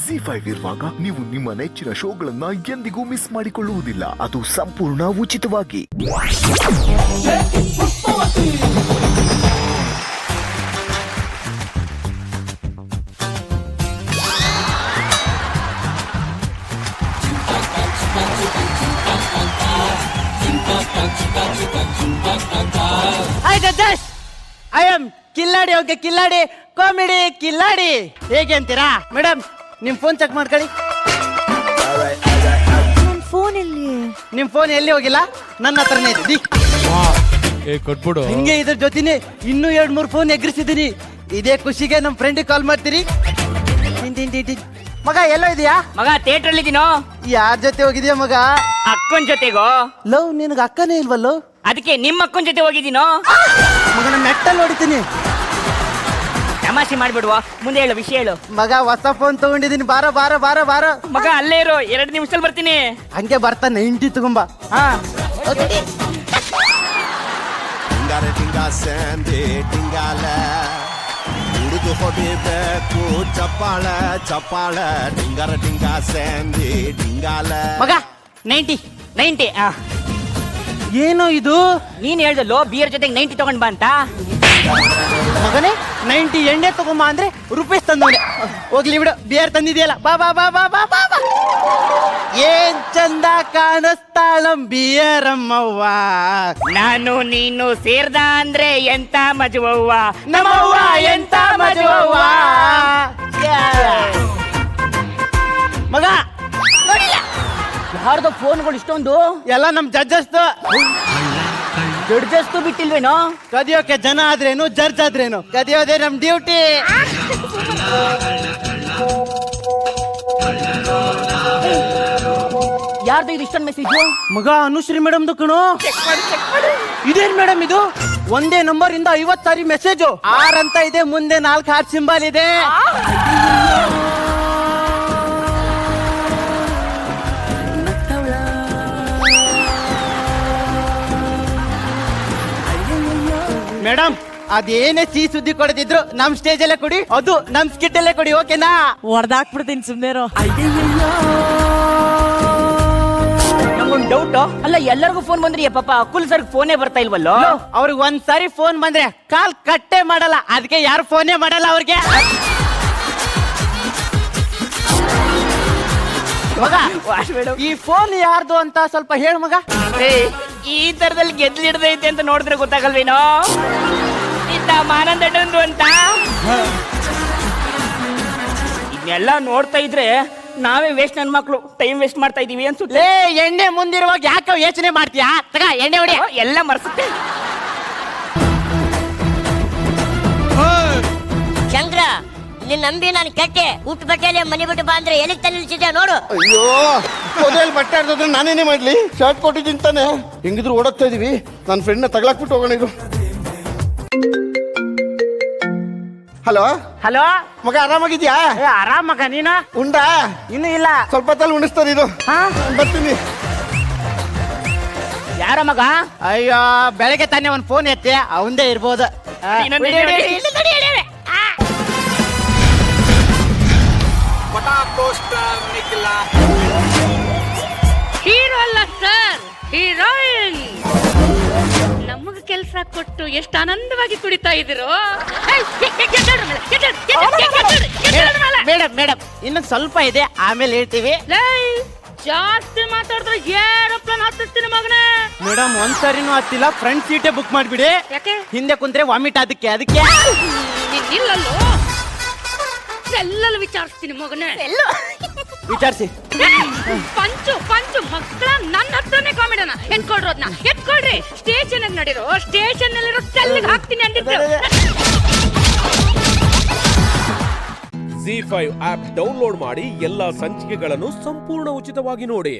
ZEE5 ಇರುವಾಗ ನೀವು ನಿಮ್ಮ ನೆಚ್ಚಿನ ಶೋಗಳನ್ನ ಎಂದಿಗೂ ಮಿಸ್ ಮಾಡಿಕೊಳ್ಳುವುದಿಲ್ಲ. ಅದು ಸಂಪೂರ್ಣ ಉಚಿತವಾಗಿ. Hi judges, I am Killadi. Okay, Killadi comedy Killadi. ಹೇಗೆ ಅಂತೀರಾ ಮೇಡಮ್? ನಿಮ್ ಫೋನ್ ಚೆಕ್ ಮಾಡ್ಕೊಳ್ಳಿ. ಫೋನ್ ಎಲ್ಲಿ? ನಿಮ್ ಫೋನ್ ಎಲ್ಲಿ ಹೋಗಿಲ್ಲ, ನನ್ನ ಹತ್ರನೇ ಇದೆ. ಕೊಟ್ಬಿಡು. ಹಿಂಗೆ ಇದ್ರ ಜೊತೆನೆ ಇನ್ನೂ 2-3 ಫೋನ್ ಎಗ್ರಿಸಿದೀನಿ. ಇದೇ ಖುಷಿಗೆ ನಮ್ ಫ್ರೆಂಡಿಗೆ ಕಾಲ್ ಮಾಡ್ತೀರಿ. ಮಗ ಎಲ್ಲೋ ಇದೆಯಾ? ಮಗ ಥಿಯೇಟರ್ ಅಲ್ಲಿ ಇದೀನೋ. ಯಾರ ಜೊತೆ ಹೋಗಿದ್ಯಾ ಮಗ? ಅಕ್ಕನ ಜೊತೆಗೋ. ಲವ್, ನಿನಗೆ ಅಕ್ಕನೇ ಇಲ್ವಲ್ಲೋ? ಅದಕ್ಕೆ ನಿಮ್ಮ ಅಕ್ಕನ ಜೊತೆ ಹೋಗಿದ್ದೀನೋ. ಮಗನ ಮೆಟ್ಟಲ್ಲಿ ಹೊಡಿತೀನಿ. ತಮಾಷೆ ಮಾಡ್ಬಿಡುವ, ಮುಂದೆ ಹೇಳು, ವಿಷಯ ಹೇಳು. ಮಗ ಹೊಸ ಫೋನ್ ತಗೊಂಡಿದ್ದೀನಿ, ಬಾರೋ ಬಾರೋ ಬಾರೋ ಬಾರೋ. ಮಗ ಅಲ್ಲೇ ಇರೋ, 2 ನಿಮಿಷದಲ್ಲಿ ಬರ್ತೀನಿ. ಹಂಗೆ ಬರ್ತಾನೆ, ಇಂಟಿ ತಗೊಂಬ. ಹಾ ಟಿಂಗಾರೆ ಟಿಂಗಾ ಸ್ಯಾಂಡಿ ಟಿಂಗಾಲ ಹುಡುಗು ಹೊಡಿಬೇಕು ಚಪ್ಪಾಳ ಚಪ್ಪಾಳ ಟಿಂಗಾರ ಟಿಂಗಾ ಸ್ಯಾಂಡಿ ಟಿಂಗಾಲ. ಮಗ 90 ಏನು ಇದು? ನೀನ್ ಹೇಳ್ದಲ್ಲೋ ಬಿಯರ್ ಜೊತೆಗೆ 90 ತಗೊಂಡ್ ಬಾ ಅಂತ. ಮಗನೇ 90 ಎಣ್ಣೆ ತಗೊಂಬ ಅಂದ್ರೆ ರೂಪೀಸ್ ತಂದವನೆ. ಹೋಗ್ಲಿ ಬಿಡು, ಬಿಯರ್ ತಂದಿದ್ಯಲ್ಲ, ಬಾ ಬಾ ಬಾ ಬಾ ಬಾ ಬಾ ಬಾ. ಏನ್ ಚಂದ ಕಾಣಿಸ್ತಾಳಂ ಬಿಯರಮ್ಮವ್ವ. ನಾನು ನೀನು ಸೇರ್ದ ಅಂದ್ರೆ ಎಂತ ಮಜುವವ್ವ, ನಮ್ಮವ್ವ ಎಂತ ಮಜುವವ್ವ. ಮಗ ಯಾರ್ದೋ ಫೋನ್ಗಳು ಇಷ್ಟೊಂದು? ಎಲ್ಲ ನಮ್ ಜಡ್ಜಸ್. ಜಡ್ಜಸ್ತು ಬಿಟ್ಟಿಲ್ವೇನೋ? ಕದಿಯೋಕೆ ಜನ ಆದ್ರೇನು, ಜಡ್ಜ್ ಆದ್ರೇನು, ಕದಿಯೋದೇ ನಮ್ ಡ್ಯೂಟಿ. ಯಾರ್ದು ಇದು ಇಷ್ಟೊಂದು ಮೆಸೇಜು? ಮಗ ಅನುಶ್ರೀ ಮೇಡಮ್ದು ಕಣೋ. ಇದೇನ್ ಮೇಡಮ್ ಇದು? ಒಂದೇ ನಂಬರ್ ಇಂದ 50 ಸಾರಿ ಮೆಸೇಜು. 6 ಅಂತ ಇದೆ, ಮುಂದೆ 4 ಹಾರ್ಟ್ ಸಿಂಬಲ್ ಇದೆ. ಮೇಡಮ್, ಅದೇನೇ ಸಿಹಿ ಸುದ್ದಿ ಕೊಡದಿದ್ರು ನಮ್ ಸ್ಟೇಜ್ ಅಲ್ಲೇ ಕೊಡಿ, ಅದು ನಮ್ ಸ್ಕಿಟ್ ಅಲ್ಲೇ ಕೊಡಿ, ಓಕೆನಾ? ಹೊಡೆದಾಕ್ಬಿಡ್ತೀನಿ ಸುಮ್ನೇರು. ನಂಗೊಂದು ಡೌಟ್. ಅಲ್ಲ, ಎಲ್ಲರಿಗೂ ಫೋನ್ ಬಂದ್ರಿ ಪಾಪ, ಅಕುಲ್ ಸರ್ ಫೋನೇ ಬರ್ತಾ ಇಲ್ವಲ್ಲೋ? ಅವ್ರಿಗೆ ಒಂದ್ಸಾರಿ ಫೋನ್ ಬಂದ್ರೆ ಕಾಲ್ ಕಟ್ಟೆ ಮಾಡಲ್ಲ, ಅದಕ್ಕೆ ಯಾರು ಫೋನೇ ಮಾಡಲ್ಲ ಅವ್ರಿಗೆ. ಮಗ, ಈ ಫೋನ್ ಯಾರ್ದು ಅಂತ ಸ್ವಲ್ಪ ಹೇಳು ಮಗ. ಈ ತರದಲ್ಲಿ ಗೆದ್ಲಿಡ್ದೈತೆ ಅಂತ ನೋಡಿದ್ರೆ ಗೊತ್ತಾಗಲ್ವೇನೋ? ಇತ್ತ ಮಾನಂದಣ್ಣಂದು ಅಂತ. ಇದನ್ನೆಲ್ಲ ನೋಡ್ತಾ ಇದ್ರೆ ನಾವೇ ವೇಸ್ಟ್ ನನ್ ಮಕ್ಳು ಟೈಮ್ ವೇಸ್ಟ್ ಮಾಡ್ತಾ ಇದೀವಿ ಅನ್ಸುತ್ತೆ. ಎಣ್ಣೆ ಮುಂದಿರುವಾಗ ಯಾಕೆ ಯೋಚನೆ ಮಾಡ್ತೀಯಾ? ತಗ ಎಣ್ಣೆ ಹೊಡಿ. ಎಲ್ಲ ಮರ್ಸುತ್ತೆ. ಶಂಕರ, ನಿನ್ನ ನಂಬಿ ನಾನು ಕೆಟ್ಟೆ. ಊಟ ಬಟ್ಟೆಯಲ್ಲಿ ಮನೆ ಬಿಟ್ಟು ಬಾ ಅಂದ್ರೆ ಎಲ್ಲಿಗೆ ತಂದು ನಿಲ್ಸಿದ್ಯಾ ನೋಡು. ಅಯ್ಯೋ, ಮೊದಲು ಬಟ್ಟೆ ಆಡ್ದೋದ್ರೆ ನಾನೇನೇ ಮಾಡ್ಲಿ? ಶರ್ಟ್ ಕೊಟ್ಟಿದ್ದೀನಿ ತಾನೆ, ಹೆಂಗಿದ್ರು ಓಡೋಗ್ತಾ ಇದೀವಿ. ನನ್ನ ಫ್ರೆಂಡ್ನ ತಗ್ಲಾಕ್ಬಿಟ್ಟು ಹೋಗೋಣ ಇದು. ಹಲೋ ಹಲೋ ಮಗ, ಆರಾಮಾಗಿದ್ಯಾ? ಆರಾಮ್ ಮಗ, ನೀನು? ಉಂಡಾ? ಇನ್ನು ಇಲ್ಲ, ಸ್ವಲ್ಪ ಹೊತ್ತಲ್ಲಿ ಉಣಿಸ್ತಾರೆ ಇದು. ಬರ್ತೀನಿ. ಯಾರ ಮಗ? ಅಯ್ಯೋ, ಬೆಳಗ್ಗೆ ತಾನೇ ಒಂದ್ ಫೋನ್ ಎತ್ತೆ, ಅವಂದೇ ಇರ್ಬೋದು. ಹೀರೋ ಅಲ್ಲ ಸರ್, ಹೀರೋಯಿನ್. ನಮಗ ಕೆಲಸ ಕೊಟ್ಟು ಎಷ್ಟು ಆನಂದವಾಗಿ ಕುಡಿತಾ ಇದ್ರು. ಮೇಡಮ್ ಮೇಡಮ್, ಇನ್ನು ಸ್ವಲ್ಪ ಇದೆ, ಆಮೇಲೆ ಹೇಳ್ತೀವಿ. ಜಾಸ್ತಿ ಮಾತಾಡಿದ್ರೆ ಏರೋಪ್ಲೇನ್ ಹತ್ತಿಸ್ತೀನಿ ಮಗನೇ. ಮೇಡಮ್, ಒಂದ್ಸರಿನೂ ಹತ್ತಿಲ್ಲ, ಫ್ರಂಟ್ ಸೀಟೇ ಬುಕ್ ಮಾಡ್ಬಿಡಿ. ಯಾಕೆ? ಹಿಂದೆ ಕುಂತ್ರೆ ವಾಮಿಟ್ ಅದಕ್ಕೆ. ನಿಲ್ಲಲ್ಲೋ, ಎಲ್ಲೆಲ್ಲ ವಿಚಾರಿಸ್ತೀನಿ ಮಗನೇ. ವಿಚಾರಿಸಿ. ಪಂಚು ಪಂಚು ಮಕ್ಕಳ ನನ್ನ ಹತ್ರನೇ ಕಾಮಿಡನ ಎತ್ಕೊಳ್ರಿ, ಅದನ್ನ ಎತ್ಕೊಳ್ರಿ. ಸ್ಟೇಷನ್ ನಡಿರೋ, ಸ್ಟೇಷನ್ ನಲ್ಲಿರೋ ಸೆಲ್ಗೆ ಹಾಕ್ತೀನಿ ಅಂದಿದ್ದು. ZEE5 ಆಪ್ ಡೌನ್ಲೋಡ್ ಮಾಡಿ ಎಲ್ಲಾ ಸಂಚಿಕೆಗಳನ್ನು ಸಂಪೂರ್ಣ ಉಚಿತವಾಗಿ ನೋಡಿ.